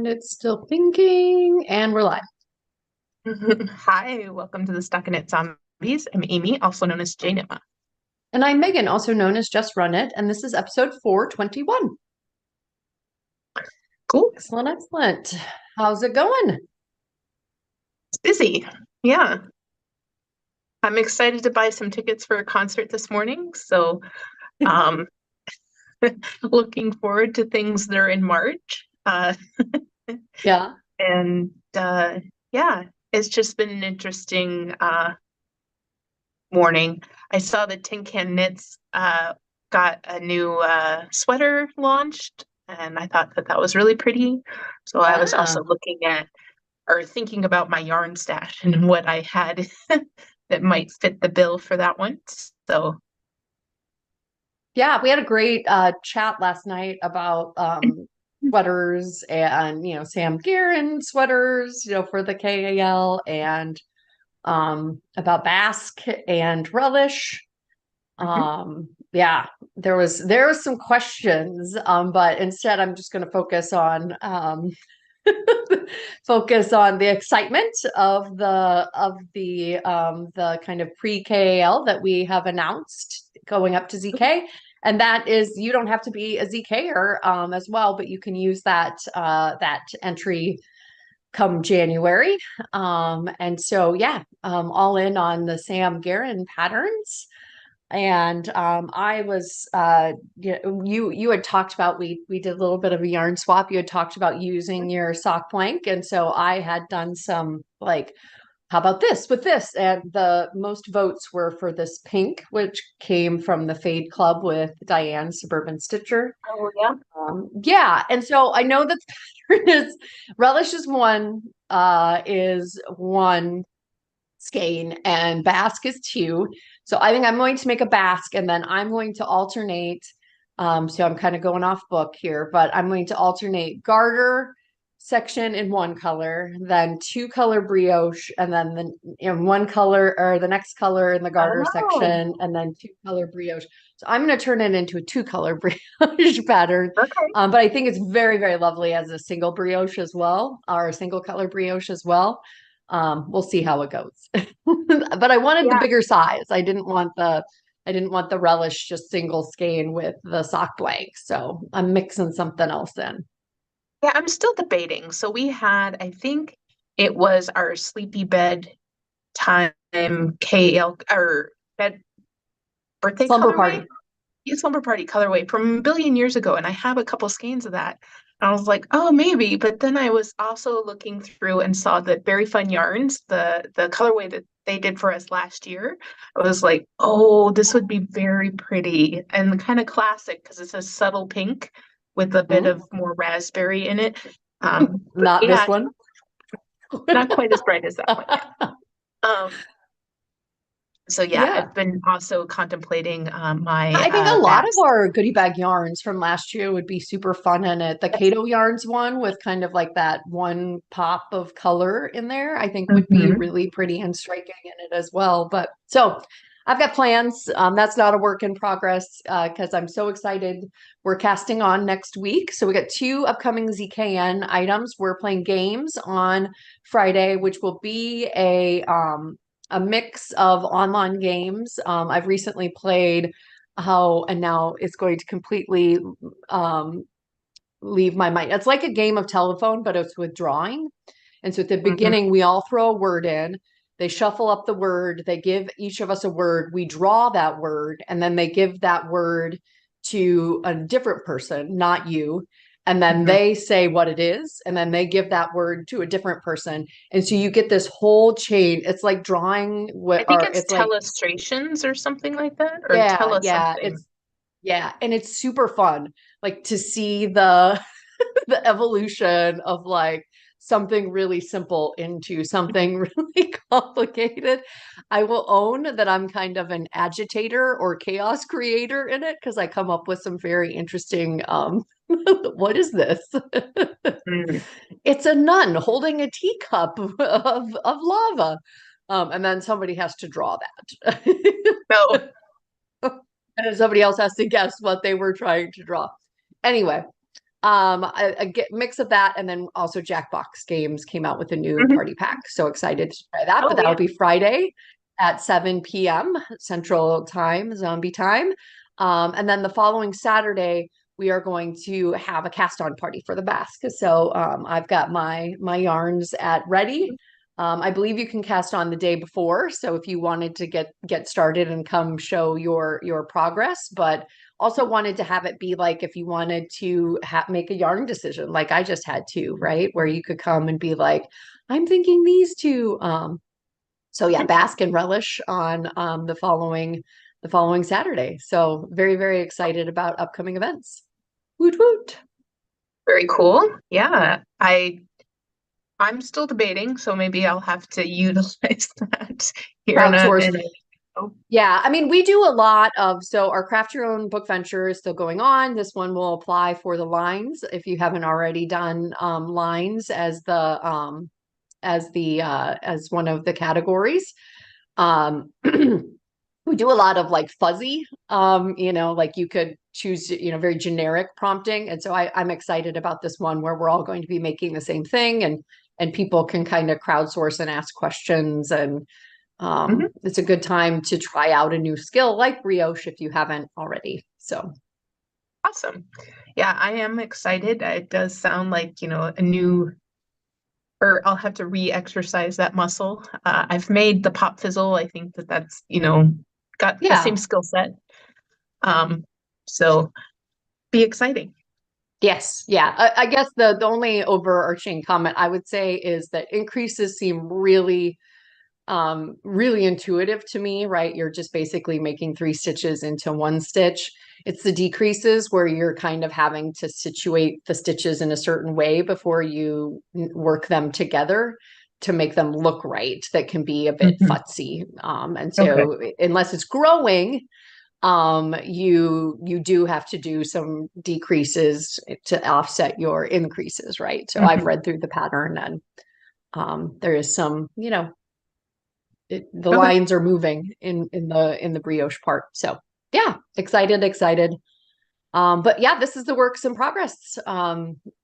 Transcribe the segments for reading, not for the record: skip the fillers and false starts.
And it's still thinking, and we're live. Hi, welcome to the StockinetteZombies. I'm Amy, also known as Janitma. And I'm Megan, also known as Just Run It, and this is episode 421. Cool. Excellent, excellent. How's it going? It's busy. Yeah. I'm excited to buy some tickets for a concert this morning. So, um, looking forward to things that are in March. Yeah. And yeah, it's just been an interesting morning. I saw that Tin Can Knits got a new sweater launched, and I thought that that was really pretty. So I was Yeah. also looking at or thinking about my yarn stash and what I had that might fit the bill for that one. So, Yeah, we had a great chat last night about sweaters and, Sam Guerin sweaters, for the KAL and about Basque and Relish. mhm. Yeah, there was some questions, but instead I'm just going to focus on the excitement of the kind of pre-KAL that we have announced going up to ZK. And that is, you don't have to be a ZKer as well, but you can use that entry come January. And so yeah, all in on the Sam Guerin patterns. And I was you had talked about, we did a little bit of a yarn swap. You had talked about using your sock blank, and so I had done some like, how about this with this? And the most votes were for this pink, which came from the Fade Club with Diane Suburban Stitcher. Oh yeah. Yeah, and so I know that the pattern is Relish is one skein and Basque is two. So I think I'm going to make a Basque and then I'm going to alternate. So I'm kind of going off book here, but I'm going to alternate garter section in one color, then two color brioche, and then in one color or the next color in the garter Oh, section, and then two color brioche. So I'm going to turn it into a two color brioche pattern. okay. But I think it's very, very lovely as a single brioche as well, or a single color brioche as well. We'll see how it goes. But I wanted the Yeah. bigger size. I didn't want the relish just single skein with the sock blank. So I'm mixing something else in. Yeah, I'm still debating. So we had, I think it was our sleepy bed time KL or bed birthday Slumber colorway. party. Yeah, slumber party colorway from a billion years ago, and I have a couple skeins of that. And I was like, oh, maybe. But then I was also looking through and saw that Very Fun Yarns, the colorway that they did for us last year. I was like, oh, this would be very pretty and kind of classic because it's a subtle pink with a bit of Mm, more raspberry in it. But not this yeah, one. not quite as bright as that one. Yeah. Um, so yeah, Yeah. I've been also contemplating my I think a lot of Bass. our goodie bag yarns from last year would be super fun in it. The Kato yarns one with kind of like that one pop of color in there, I think would be Mhm. really pretty and striking in it as well. But so I've got plans. That's not a work in progress because I'm so excited. We're casting on next week. So we got two upcoming ZKN items. We're playing games on Friday, which will be a mix of online games. I've recently played and now it's going to completely um, leave my mind. It's like a game of telephone, but it's with drawing. And so at the Mhm. beginning, we all throw a word in. They shuffle up the word. They give each of us a word. We draw that word, and then they give that word to a different person, not you. And then Mhm. they say what it is, and then they give that word to a different person. And so you get this whole chain. It's like drawing, I think or it's it's like, Telestrations or something like that, or yeah, Tele yeah, something. and it's super fun, like to see the the evolution of like something really simple into something really complicated. I will own that I'm kind of an agitator or chaos creator in it because I come up with some very interesting what is this? Mm. It's a nun holding a teacup of lava. And then somebody has to draw that. So, And then somebody else has to guess what they were trying to draw. Anyway, mix of that, and then also Jackbox Games came out with a new Mhm. party pack. So excited to try that. But Oh that'll yeah. be Friday at 7 p.m. Central Time, Zombie Time. And then the following Saturday, we are going to have a cast on party for the basque. So I've got my yarns at ready. I believe you can cast on the day before. So if you wanted to get started and come show your progress, but also wanted to have it be like if you wanted to make a yarn decision, like I just had to, right? Where you could come and be like, I'm thinking these two. So yeah, bask and relish on the following Saturday. So very, very excited about upcoming events. Woot woot. Very cool. Yeah. I'm still debating, so maybe I'll have to utilize that here Crowdsource. in a oh, Yeah, I mean, we do a lot of, so our craft your own book venture is still going on. This one will apply for the lines if you haven't already done lines as one of the categories. We do a lot of like fuzzy, like you could choose, very generic prompting. And so I'm excited about this one where we're all going to be making the same thing, and people can kind of crowdsource and ask questions, and mhm. it's a good time to try out a new skill like brioche if you haven't already. So Awesome. Yeah, I am excited. It does sound like, a new, or I'll have to re-exercise that muscle. I've made the pop fizzle. I think that's, got the same yeah. skill set. Um, so be exciting. Yes, yeah. I guess the only overarching comment I would say is that increases seem really intuitive to me, right? You're just basically making three stitches into one stitch. It's the decreases where you're kind of having to situate the stitches in a certain way before you work them together to make them look right. That can be a bit Mhm. futzy. And Okay. so unless it's growing, you do have to do some decreases to offset your increases, right? So I've Mhm. read through the pattern, and there is some, the Okay. lines are moving in the brioche part. So yeah, excited. But yeah, this is the works in progress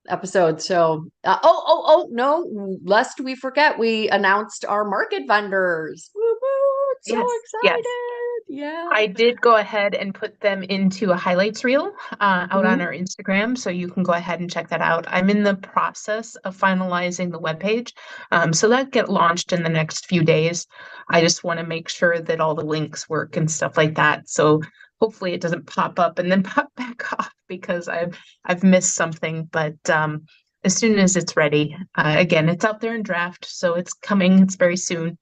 episode. So oh no, lest we forget, we announced our market vendors. Woo woo! So Yes. Yes. excited. Yeah. I did go ahead and put them into a highlights reel out on Mhm. our Instagram, so you can go ahead and check that out. I'm in the process of finalizing the webpage, so that get launched in the next few days. I just want to make sure that all the links work and stuff like that. So hopefully it doesn't pop up and then pop back off because I've missed something. But as soon as it's ready, again, it's out there in draft, so it's coming. It's very soon,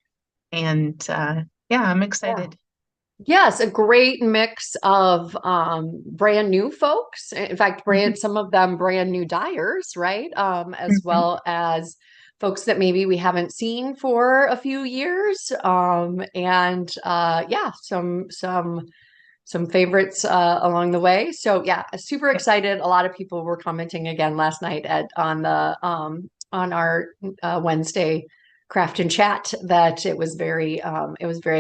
and yeah, I'm Yeah. excited. Yes, a great mix of brand new folks. In fact, Mhm. some of them brand new dyers, right? As Mhm. well as folks that maybe we haven't seen for a few years. And yeah, some favorites along the way. So yeah, super Yeah. excited. A lot of people were commenting again last night on our Wednesday craft and chat that it was very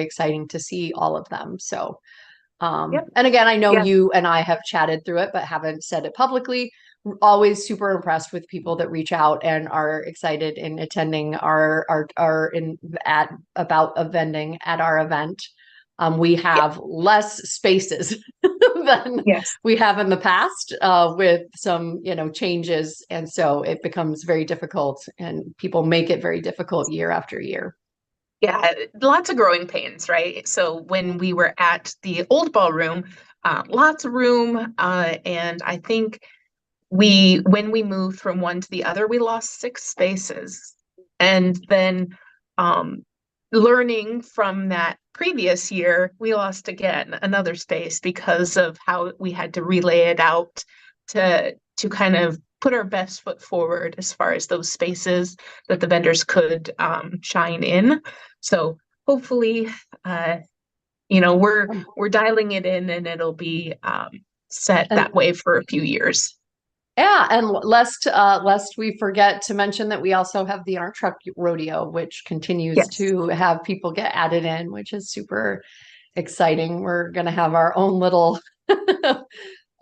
exciting to see all of them. So Yep. and again, I know Yeah. you and I have chatted through it, but haven't said it publicly. Always super impressed with people that reach out and are excited in attending our in at about a vending at our event. We Yeah. have less spaces than Yes. we have in the past with some, changes, and so it becomes very difficult, and people make it very difficult year after year. Yeah. Lots of growing pains, right? So when we were at the old ballroom, lots of room. And I think when we moved from one to the other, we lost 6 spaces. And then um, learning from that previous year, we lost again another space because of how we had to relay it out to kind of put our best foot forward as far as those spaces that the vendors could shine in. So hopefully, uh, we're dialing it in, and it'll be set And that way for a few years. yeah, and lest we forget to mention that we also have the art truck rodeo, which continues Yes. to have people get added in, which is super exciting. We're gonna have our own little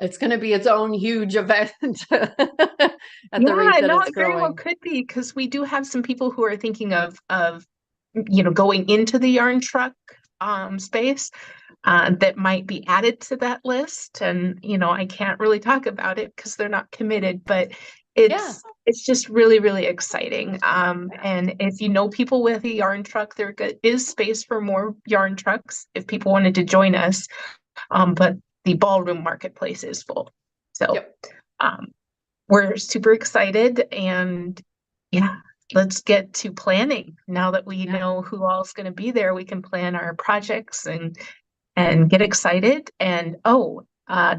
It's going to be its own huge event at the rate Yeah, that no, it's it very well growing. could be because we do have some people who are thinking of going into the yarn truck space that might be added to that list. And I can't really talk about it because they're not committed, but Yeah. it's just really, really exciting. And if you know people with a yarn truck, is space for more yarn trucks if people wanted to join us. But the ballroom marketplace is full. So Yep. um, we're super excited, and yeah, let's get to planning. Now that we Yeah. know who all's going to be there, we can plan our projects and get excited. And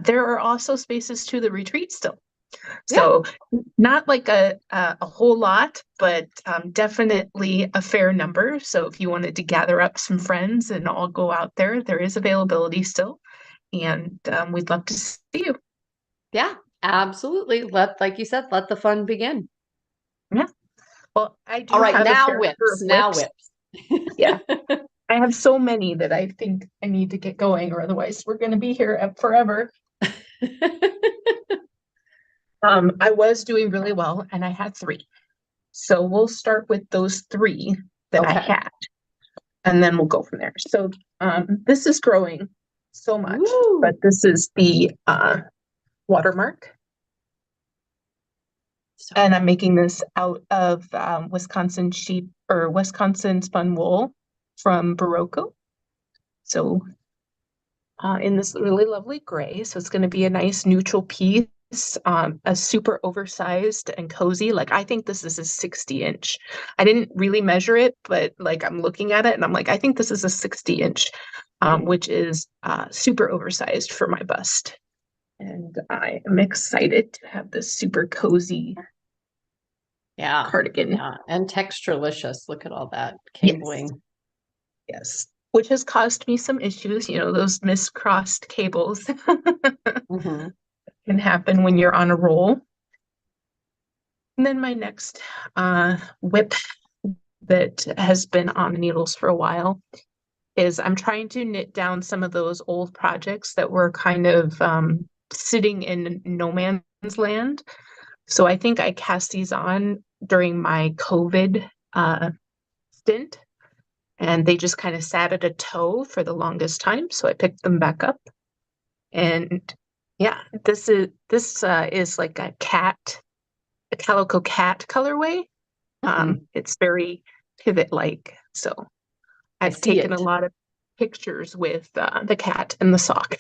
there are also spaces to the retreat still. Yeah. So not like a whole lot, but definitely a fair number. So if you wanted to gather up some friends and all go out there, there is availability still. And we'd love to see you. Yeah. Absolutely. Like you said, let the fun begin. Yeah. Well, I All do right. have a Now fair number whips. of Now whips. whips. Yeah. I have so many that I think I need to get going, or otherwise we're going to be here forever. I was doing really well, and I had three. So we'll start with those three that I Okay. had, and then we'll go from there. So this is growing so much, but Woo. this is the watermark, So and I'm making this out of Wisconsin sheep or Wisconsin spun wool from Barocco. So in this really lovely gray. So it's going to be a nice neutral piece, a super oversized and cozy. Like I think this is a 60-inch. I didn't really measure it, but like I'm looking at it and I'm like, I think this is a 60-inch, which is super oversized for my bust. And I am excited to have this super cozy yeah. cardigan. Yeah. And texturelicious. Look at all that Yes, cabling. yes. Which has caused me some issues, those miscrossed cables Hmm. can happen when you're on a roll. And then my next whip that has been on the needles for a while is I'm trying to knit down some of those old projects that were kind of sitting in no man's land. So I think I cast these on during my COVID stint, and they just kind of sat at a toe for the longest time. So I picked them back up, and yeah, this is like a calico cat colorway. It's very pivot-like. So I I've see taken a it. lot of pictures with the cat and the sock.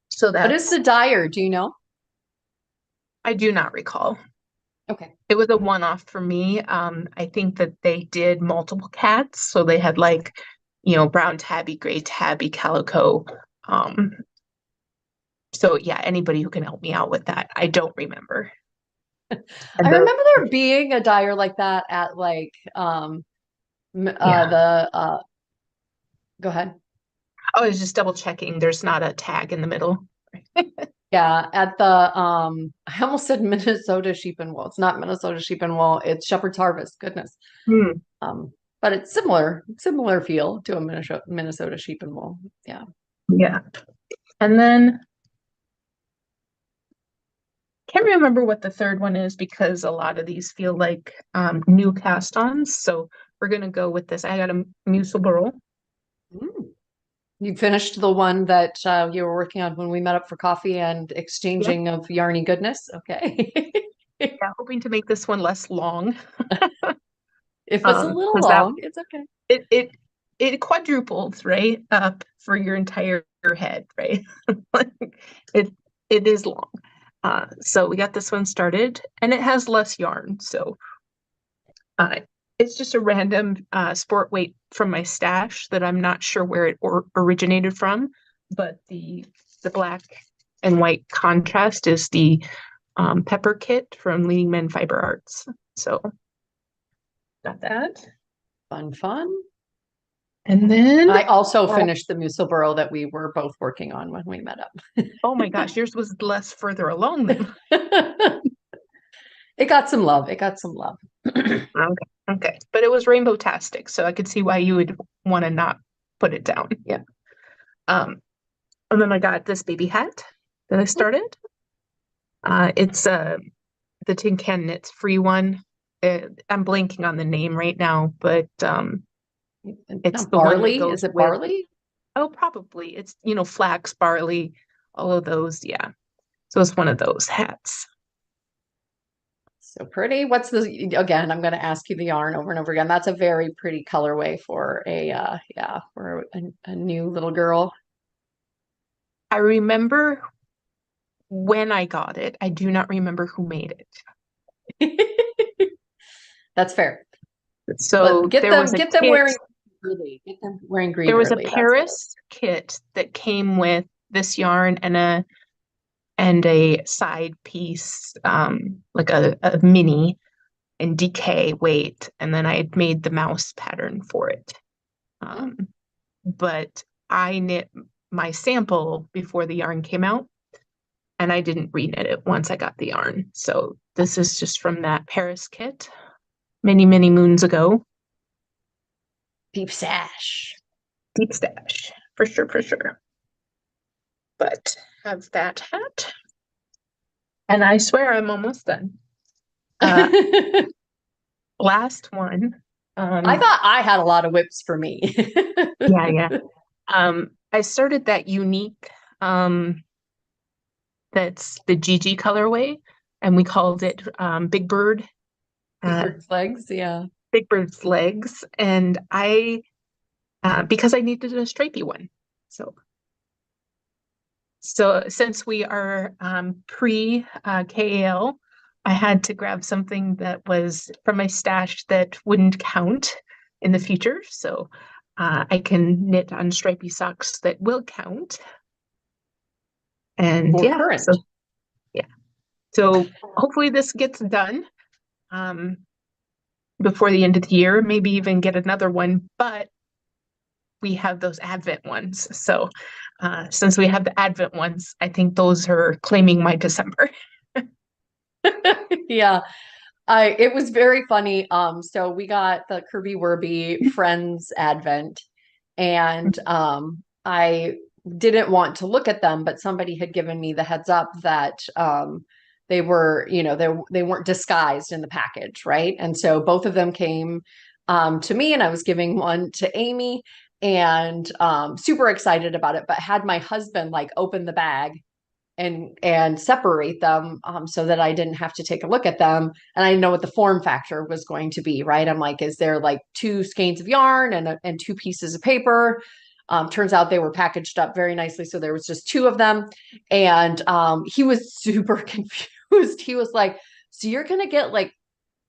So What is the dyer? Do you know? I do not recall. Okay. It was a one-off for me. I think that they did multiple cats. So they had like, brown tabby, gray tabby, calico. Um, so yeah, anybody who can help me out with that. I don't remember. I And remember there being a dyer like that at like yeah, the go ahead. I was just double checking. There's not a tag in the middle. Yeah, at the I almost said Minnesota Sheep and Wool. It's not Minnesota Sheep and Wool, it's Shepherd's Harvest. Goodness. Hmm. But it's similar feel to a Minnesota Sheep and Wool. Yeah. Yeah. And then can't remember what the third one is because a lot of these feel like new cast-ons. So we're gonna go with this. I got a Musil. Mm. You finished the one that you were working on when we met up for coffee and Yep. exchanging of yarny goodness. Okay. Yeah, hoping to make this one less long. If it's a little Because that long, it's okay. it quadruples, right? Up for your entire head, right? Like it it is long. So we got this one started and it has less yarn. So uh, it's just a random sport weight from my stash that I'm not sure where it originated from, but the black and white contrast is the pepper kit from Leading Men Fiber Arts. So got that. Fun, fun. And then, I also oh, finished the Musilboro that we were both working on when we met up. oh my gosh, yours was less further along than It got some love. It got some love. okay. Okay. But it was rainbow-tastic, so I could see why you would want to not put it down. Yeah. Um, And then I got this baby hat that I started. It's the Tin Can Knits free one. I'm blanking on the name right now, but it's Not the one that barley. goes Is it with, barley? oh, probably. It's, flax, barley, all of those. Yeah. So it's one of those hats. So pretty. What's the, again, I'm going to ask you the yarn over and over again. That's a very pretty colorway for yeah, for a new little girl. I remember when I got it. I do not remember who made That's fair. it. But So there was a get them kit. wearing early. Get them wearing green There was a early. That's what. Paris kit that came with this yarn and a side piece, like a mini and DK weight, and then I had made the mouse pattern for it. Mm. Um, but I knit my sample before the yarn came out, and I didn't reknit it once I got the yarn. So this is just from that Paris kit many, many moons ago. Deep sash. Deep stash, for sure, for sure. But have that hat, and I swear I'm almost done. Uh, I last one. thought I had a lot of whips for me. Yeah, yeah. I started that unique, that's the GG colorway, and we called it Big Bird, Big uh, bird's legs, yeah. Big Bird's legs, and because I needed a stripy one. So, so since we are pre KAL, I had to grab something that was from my stash that wouldn't count in the future. So I can knit on stripy socks that will count. And For yeah, current. so yeah. So hopefully this gets done um, before the end of the year, maybe even get another one, but we have those Advent ones. So since we have the Advent ones, I think those are claiming my December. Yeah. I it was very funny. So we got the Kirby Werby Friends Advent, and I didn't want to look at them, but somebody had given me the heads up that they were, they weren't disguised in the package, right? And so both of them came to me, and I was giving one to Amy, and super excited about it, but had my husband like open the bag and separate them so that I didn't have to take a look at them. And I didn't know what the form factor was going to be, right? I'm like, is there like two skeins of yarn and two pieces of paper? Turns out they were packaged up very nicely. So there was just two of them. And he was super confused. He was like, so you're going to get like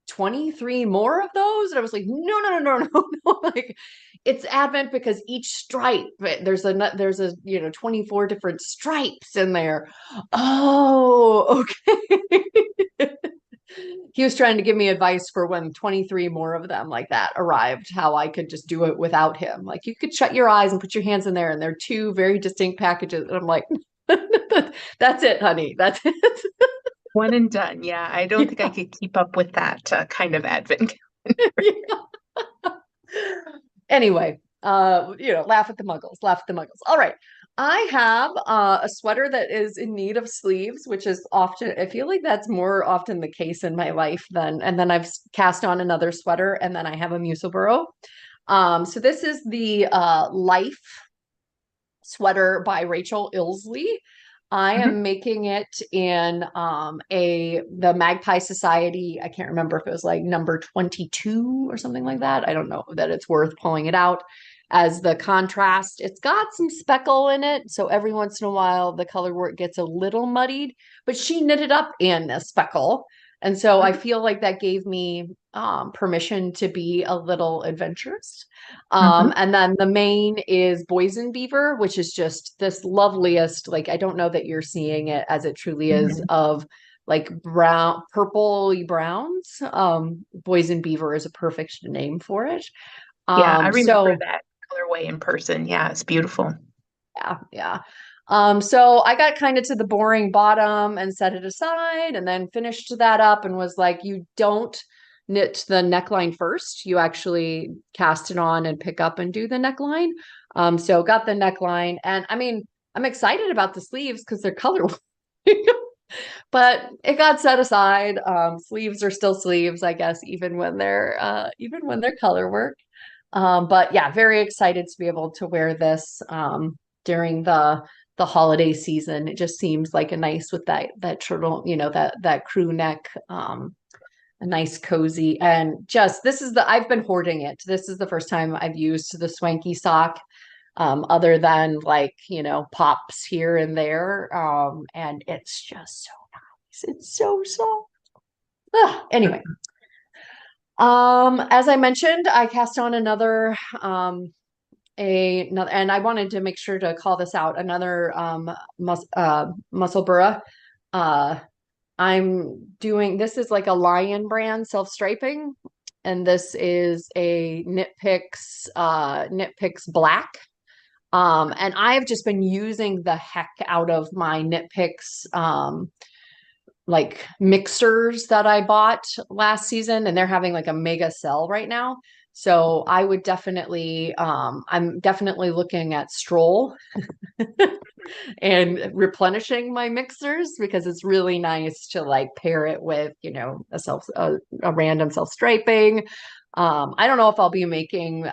23 more of those? And I was like, no, no, no, no, no, no. Like it's Advent because each stripe, there's a 24 different stripes in there. Oh, okay. He was trying to give me advice for when 23 more of them like that arrived, how I could just do it without him. Like you could shut your eyes and put your hands in there, and they're two very distinct packages. And I'm like, that's it, honey. That's it. One and done. Yeah, I don't think I Yeah. could keep up with that kind of Advent. Yeah. Anyway, laugh at the muggles, laugh at the muggles. All right. I have a sweater that is in need of sleeves, which is often, I feel like that's more often the case in my life and then I've cast on another sweater and then I have a Musselburgh. So this is the Life sweater by Rachel Ilsley. I Mhm. am making it in the Magpie Society. I can't remember if it was like number 22 or something like that. I don't know that it's worth pulling it out as the contrast. It's got some speckle in it, so every once in a while the color work gets a little muddied, but she knitted up in a speckle. And so I Mhm. feel like that gave me permission to be a little adventurous. Mhm. And then the main is Boysen Beaver, which is just this loveliest, like I don't know that you're seeing it as it truly is, Mhm. of like brown, purpley browns. Boysen Beaver is a perfect name for it. Yeah, I remember So that colorway in person. Yeah, it's beautiful. yeah, yeah. So I got kind of to the boring bottom and set it aside and then finished that up and was like, you don't knit the neckline first. You actually cast it on and pick up and do the neckline. So got the neckline. And I mean, I'm excited about the sleeves because they're colorful. But it got set aside. Sleeves are still sleeves, I guess, even when they're color work. But yeah, very excited to be able to wear this during the holiday season. It just seems like a nice with that turtle, that crew neck, a nice cozy, and just I've been hoarding it. This is the first time I've used the swanky sock, other than like, pops here and there. And it's just so nice. It's so soft. Anyway, as I mentioned, I cast on and I wanted to make sure to call this out, another muscle burra. Uh, this is like a Lion brand self-striping, and this is a Knit Picks Black. And I've just been using the heck out of my Knit Picks like mixers that I bought last season, and they're having like a mega sale right now. So I would definitely, I'm definitely looking at Stroll and replenishing my mixers, because it's really nice to like pair it with, a random self-striping. I don't know if I'll be making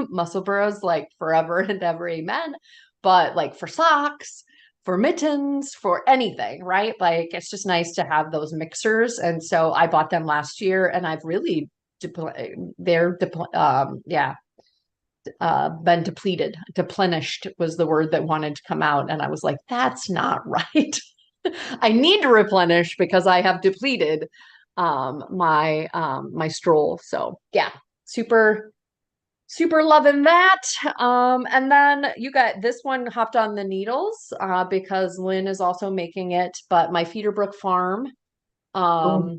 muscle burros like forever and ever, amen, but like for socks, for mittens, for anything, right? Like it's just nice to have those mixers. And so I bought them last year, and I've really been depleted. Deplenished was the word that wanted to come out, and I was like, that's not right. I need to replenish because I have depleted my Stroll. So yeah, super loving that. And then you got this one hopped on the needles because Lynn is also making it, but my Feederbrook farm. Oh.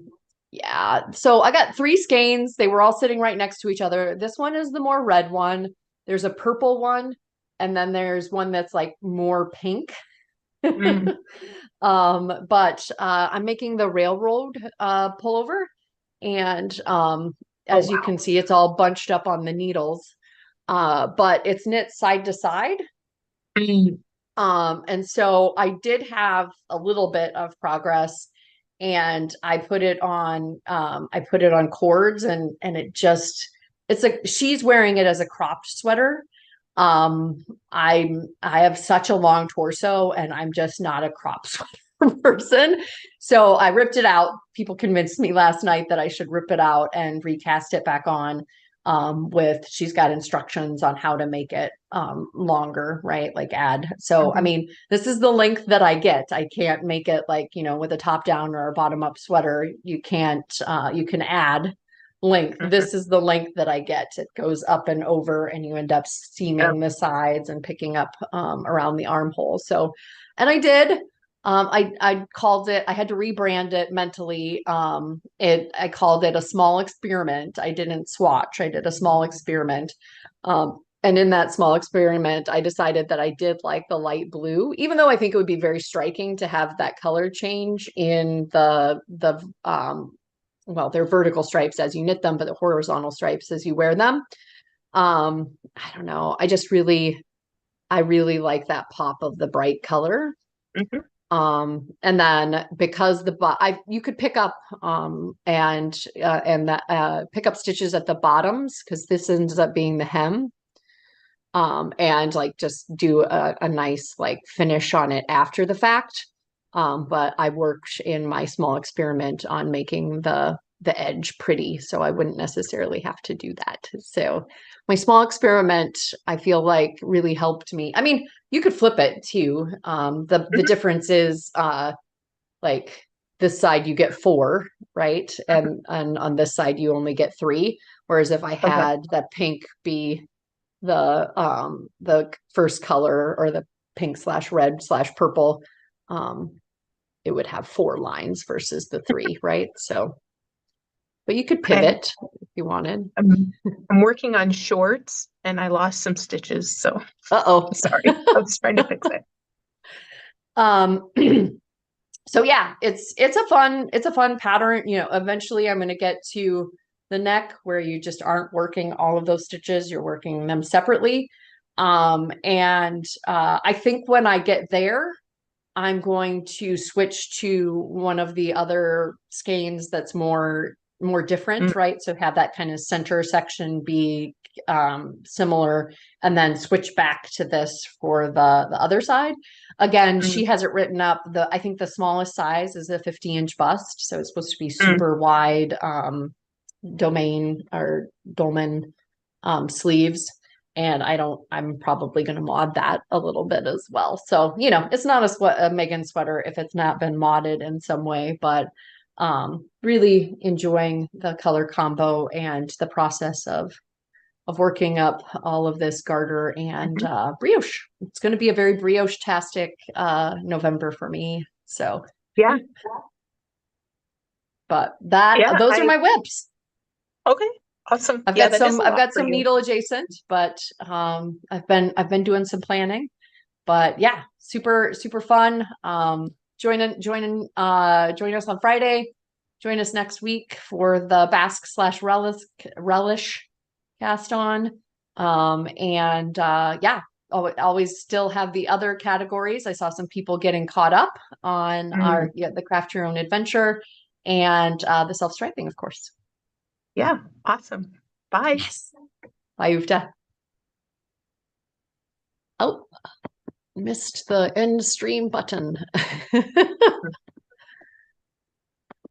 Yeah, so I got three skeins. They were all sitting right next to each other. This one is the more red one. There's a purple one, and then there's one that's like more pink. Mm. But I'm making the railroad pullover, and Oh, as you wow. can see, it's all bunched up on the needles. But it's knit side to side. Mm. And so I did have a little bit of progress, and I put it on cords, and it's like she's wearing it as a cropped sweater. I have such a long torso, and I'm just not a crop sweater person. So I ripped it out. People convinced me last night that I should rip it out and recast it back on. She's got instructions on how to make it longer, right? Like add. So I Mhm. mean, this is the length that I get. I can't make it like, with a top down or a bottom up sweater. You can't you can add length. Mhm. This is the length that I get. It goes up and over, and you end up Yep. seaming the sides and picking up around the armhole. So, and I did. I called it. I had to rebrand it mentally. I called it a small experiment. I didn't swatch. I did a small experiment. And in that small experiment, I decided that I did like the light blue, even though I think it would be very striking to have that color change in they're vertical stripes as you knit them, but the horizontal stripes as you wear them. I don't know. I really like that pop of the bright color. Mhm. And then because you could pick up pick up stitches at the bottoms, because this ends up being the hem. And like just do a nice like finish on it after the fact. But I worked in my small experiment on making the edge pretty, so I wouldn't necessarily have to do that. So my small experiment, I feel like really helped me. I mean, you could flip it too. The Mhm. difference is like this side you get four, right? And on this side you only get three. Whereas if I Okay. had that pink be the first color, or the pink slash red slash purple, um, it would have four lines versus the three, right? So, but you could Okay. pivot if you wanted. I'm working on shorts and I lost some stitches, so Uh-oh. sorry. I was trying to fix it. um so yeah, it's a fun pattern. Eventually I'm going to get to the neck where you just aren't working all of those stitches, you're working them separately. And I think when I get there, I'm going to switch to one of the other skeins that's more different, Mm, right? So have that kind of center section be similar, and then switch back to this for the other side. Again, mm, she has it written up. I think the smallest size is a 50-inch bust, so it's supposed to be mm. super wide domain or dolman sleeves. And I'm probably going to mod that a little bit as well. So, it's not a Megan sweater if it's not been modded in some way, but really enjoying the color combo and the process of working up all of this garter and Mhm. brioche. It's going to be a very brioche-tastic November for me. So, Yeah, but yeah, those are I my whips. okay, awesome. I've Yeah, got that is some a I've lot got for some you. needle adjacent, but I've been doing some planning. But yeah, super super fun. Join us on Friday. Join us next week for the Basque slash relish cast on. And yeah, always still have the other categories. I saw some people getting caught up on Mm, the craft your own adventure and the self-striping, of course. yeah, awesome. Bye. Yes. Bye, Uvta. Oh, missed the end stream button.